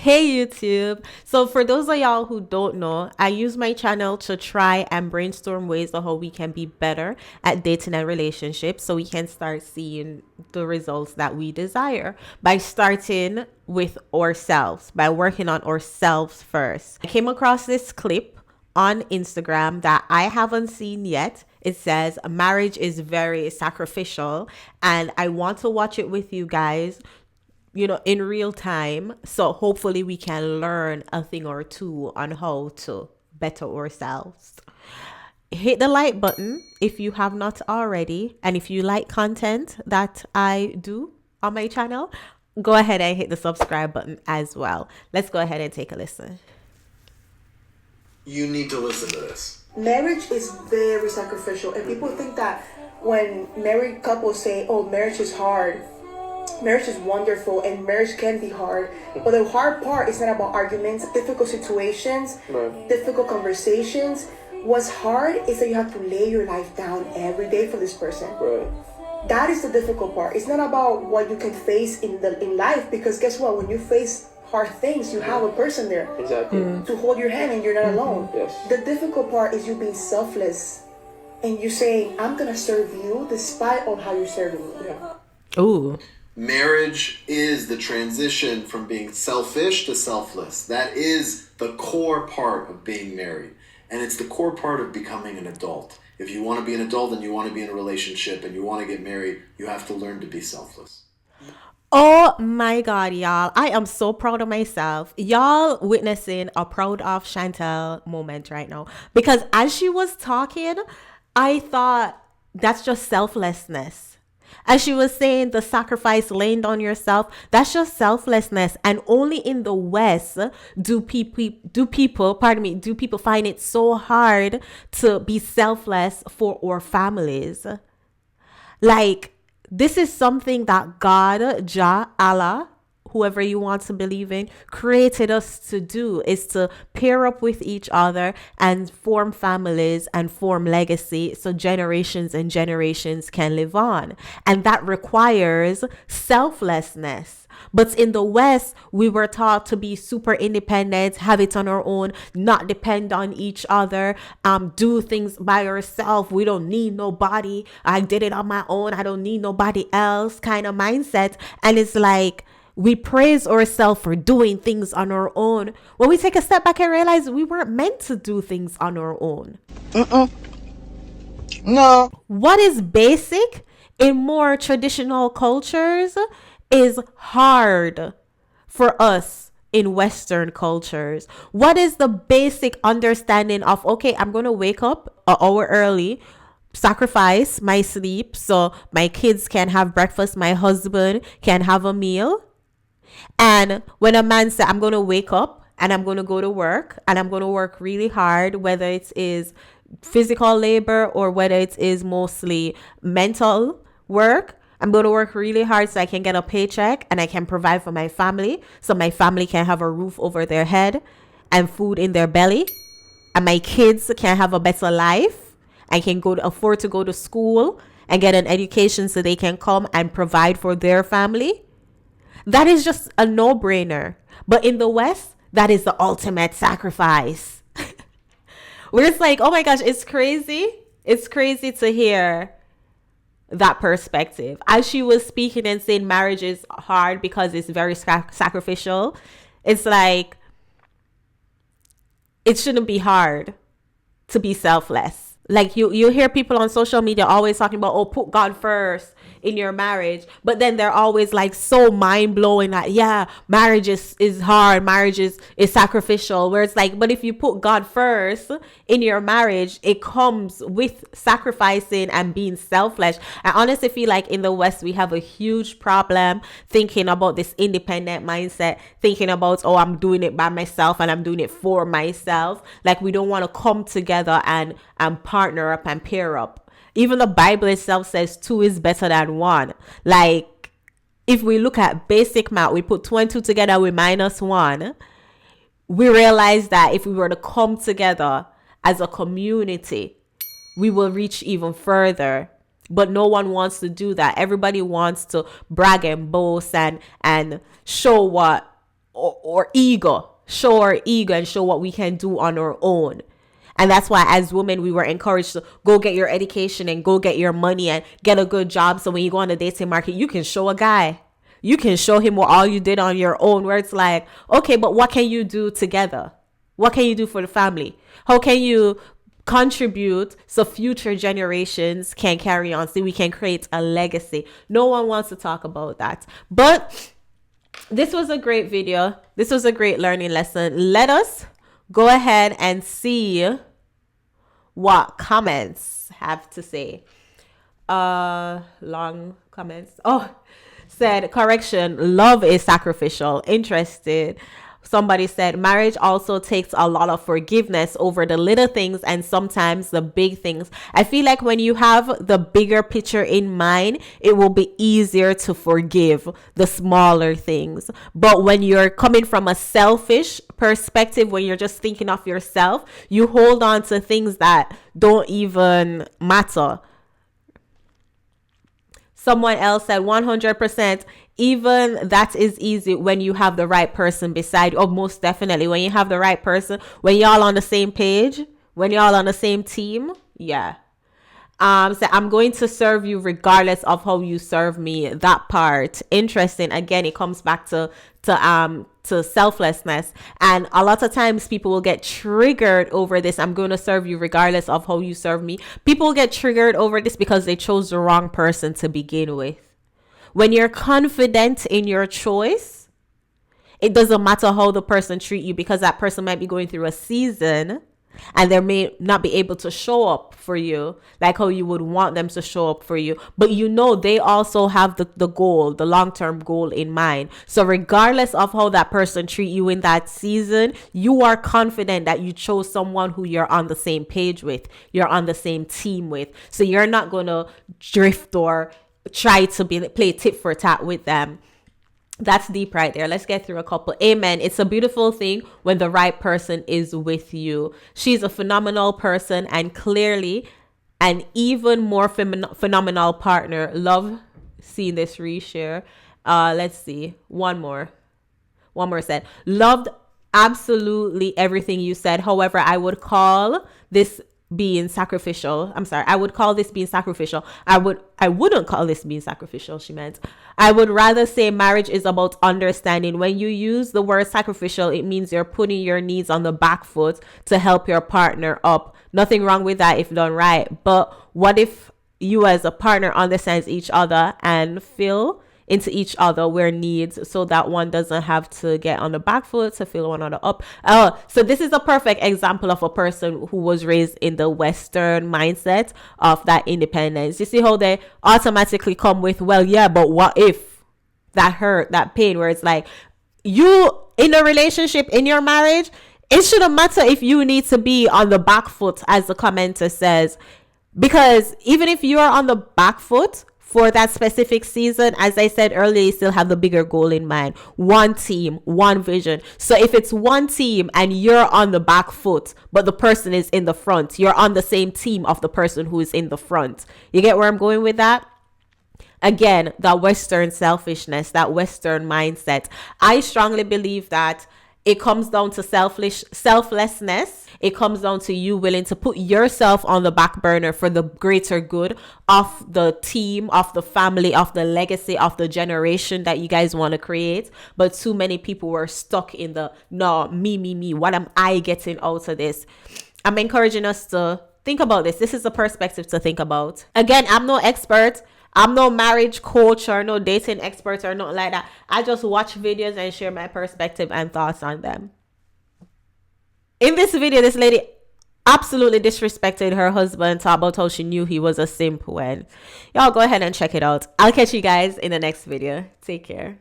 Hey YouTube. So for those of y'all who don't know, I use my channel to try and brainstorm ways of how we can be better at dating and relationships so we can start seeing the results that we desire by starting with ourselves, by working on ourselves first. I came across this clip on Instagram that I haven't seen yet. It says marriage is very sacrificial, and I want to watch it with you guys, in real time. So hopefully we can learn a thing or two on how to better ourselves. Hit the like button if you have not already. And if you like content that I do on my channel, go ahead and hit the subscribe button as well. Let's go ahead and take a listen. You need to listen to this. Marriage is very sacrificial, and people think that when married couples say, oh, marriage is hard, marriage is wonderful, and marriage can be hard, but the hard part is not about arguments, difficult situations, difficult conversations. What's hard is that you have to lay your life down every day for this person. That is the difficult part. It's not about what you can face in life, because guess what, when you face hard things, you have a person there to hold your hand, and you're not alone. The difficult part is you being selfless and you saying, I'm gonna serve you despite on how you're serving me. Ooh. Marriage is the transition from being selfish to selfless. That is the core part of being married, and it's the core part of becoming an adult. If you want to be an adult and you want to be in a relationship and you want to get married, you have to learn to be selfless. Oh my God, y'all. I am so proud of myself. Y'all witnessing a proud of Chantel moment right now. Because as she was talking, I thought that's just selflessness. As she was saying, the sacrifice laying on yourself, that's just selflessness. And only in the West do people find it so hard to be selfless for our families. Like, this is something that God, Jah, Allah, whoever you want to believe in, created us to do, is to pair up with each other and form families and form legacy so generations and generations can live on. And that requires selflessness. But in the West, we were taught to be super independent, have it on our own, not depend on each other, do things by ourselves. We don't need nobody. I did it on my own. I don't need nobody else kind of mindset. And it's like, we praise ourselves for doing things on our own. When we take a step back and realize we weren't meant to do things on our own. No. What is basic in more traditional cultures is hard for us in Western cultures. What is the basic understanding of, okay, I'm going to wake up an hour early, sacrifice my sleep so my kids can have breakfast, my husband can have a meal. And when a man says, I'm going to wake up and I'm going to go to work and I'm going to work really hard, whether it is physical labor or whether it is mostly mental work, I'm going to work really hard so I can get a paycheck and I can provide for my family so my family can have a roof over their head and food in their belly, and my kids can have a better life and can afford to go to school and get an education so they can come and provide for their family. That is just a no-brainer. But in the West, that is the ultimate sacrifice. Where it's like, oh my gosh, it's crazy. It's crazy to hear that perspective. As she was speaking and saying marriage is hard because it's very sacrificial, it's like, it shouldn't be hard to be selfless. Like you hear people on social media always talking about, oh, put God first in your marriage, but then they're always like so mind-blowing that, yeah, marriage is hard, marriage is sacrificial, where it's like, but if you put God first in your marriage, it comes with sacrificing and being selfless. I honestly feel like in the West we have a huge problem thinking about this independent mindset, thinking about, oh, I'm doing it by myself and I'm doing it for myself. Like, we don't want to come together and partner up and pair up. Even the Bible itself says 2 is better than 1. Like, if we look at basic math, we put 2 and 2 together, we minus 1. We realize that if we were to come together as a community, we will reach even further. But no one wants to do that. Everybody wants to brag and boast and show what or ego, show our ego and show what we can do on our own. And that's why as women, we were encouraged to go get your education and go get your money and get a good job. So when you go on the dating market, you can show a guy. You can show him what all you did on your own, where it's like, okay, but what can you do together? What can you do for the family? How can you contribute so future generations can carry on, so we can create a legacy? No one wants to talk about that. But this was a great video. This was a great learning lesson. Let us go ahead and see what comments have to say. Long comments. Oh, said, correction, love is sacrificial. Interested. Somebody said, marriage also takes a lot of forgiveness over the little things and sometimes the big things. I feel like when you have the bigger picture in mind, it will be easier to forgive the smaller things. But when you're coming from a selfish perspective, when you're just thinking of yourself, you hold on to things that don't even matter. Someone else said 100%. Even that is easy when you have the right person beside you. Oh, most definitely. When you have the right person, when y'all on the same page, when y'all on the same team. Yeah. So I'm going to serve you regardless of how you serve me. That part. Interesting. Again, it comes back to selflessness. And a lot of times people will get triggered over this. I'm going to serve you regardless of how you serve me. People get triggered over this because they chose the wrong person to begin with. When you're confident in your choice, it doesn't matter how the person treat you, because that person might be going through a season and they may not be able to show up for you like how you would want them to show up for you. But you know, they also have the goal, the long-term goal in mind. So regardless of how that person treat you in that season, you are confident that you chose someone who you're on the same page with, you're on the same team with. So you're not going to drift or try to play tit for tat with them. That's deep right there. Let's get through a couple. Amen. It's a beautiful thing when the right person is with you. She's a phenomenal person and clearly an even more phenomenal partner. Love seeing this reshare. Let's see. One more said, loved absolutely everything you said. However, I would call this being sacrificial. I would call this being sacrificial. I wouldn't call this being sacrificial, she meant. I would rather say marriage is about understanding. When you use the word sacrificial, it means you're putting your needs on the back foot to help your partner up. Nothing wrong with that if done right. But what if you as a partner understands each other and feel into each other where needs, so that one doesn't have to get on the back foot to fill one another up. So this is a perfect example of a person who was raised in the Western mindset of that independence. You see how they automatically come with, well, yeah, but what if that hurt, that pain, where it's like, you in a relationship, in your marriage, it shouldn't matter if you need to be on the back foot, as the commenter says, because even if you're on the back foot for that specific season, as I said earlier, you still have the bigger goal in mind. One team, one vision. So if it's one team and you're on the back foot, but the person is in the front, you're on the same team of the person who is in the front. You get where I'm going with that? Again, that Western selfishness, that Western mindset. I strongly believe that it comes down to selflessness. It comes down to you willing to put yourself on the back burner for the greater good of the team, of the family, of the legacy, of the generation that you guys want to create. But too many people were stuck in the, no, me. What am I getting out of this? I'm encouraging us to think about this. This is a perspective to think about. Again, I'm no expert. I'm no marriage coach or no dating expert or nothing like that. I just watch videos and share my perspective and thoughts on them. In this video, this lady absolutely disrespected her husband, talked about how she knew he was a simp when. Y'all go ahead and check it out. I'll catch you guys in the next video. Take care.